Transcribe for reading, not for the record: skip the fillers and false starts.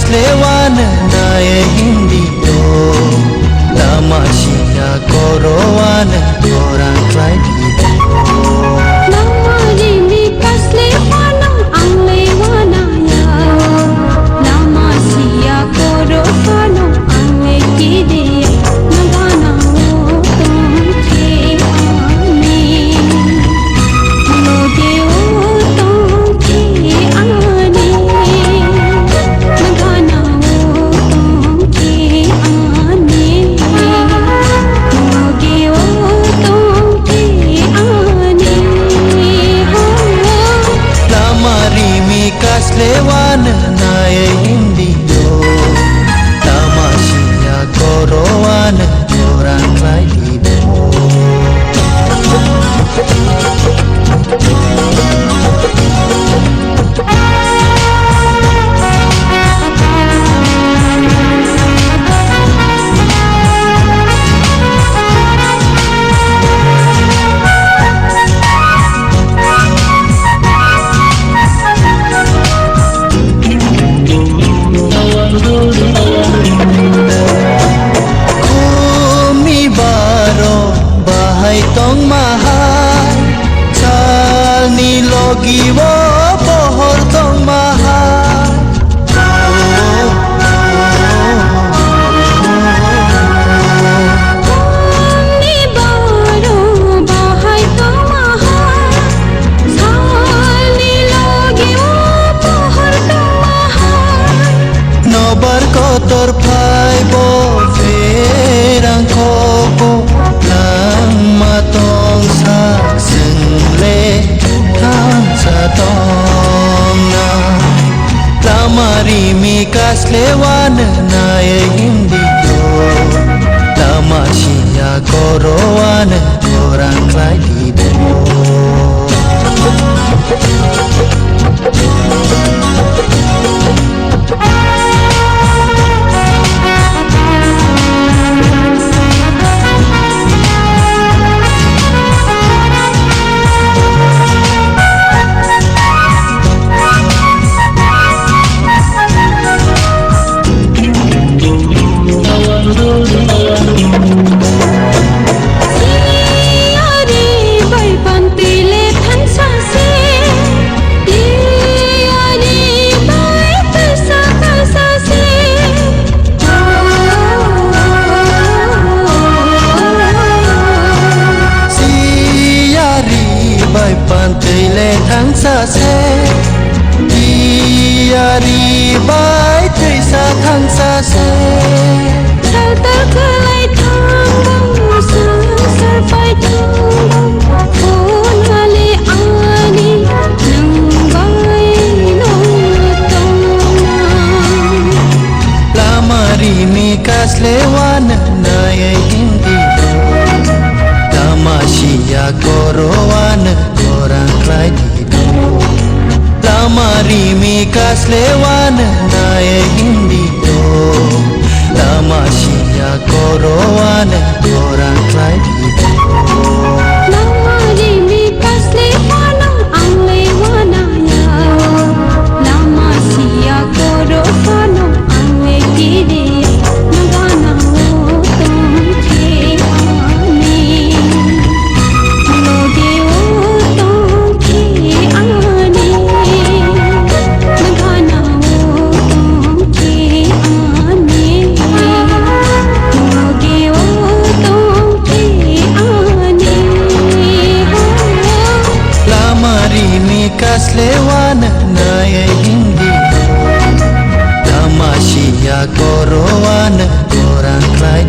kaslewan nae hindi to Tamasya korowan orang klay dito kaslewan nae hindi to Tamasya korowan orang klay dito tong mahal sal ni logi wo pohor tong mahal ni baro bahai tong mahal sal ni logi wo pohor tong mahal nobar kotor phai bo ferang ko matong sak sengle thang sa tong na lamari mi kaslewan nae hindi to tamasya korowan orang klay dito pantai le thang sa se diari bai tui sa thang sa se sal ta kalai thang bang sar pai thang bang phun hale ani nang bai no tong na lamari mi kaslewan nae hindi tamasya korowan orang klay dito lamari mi kaslewan nae hindi to tamasya korowan orang klay dito lamari mi kaslewan ang lewanaya lamasya korowan ang lekidiya nagana utong ke ani loge utong ke ani nagana utong ke ani loge utong ke ani lamari mi kaslewan nae hindi tamasya korowan orang klay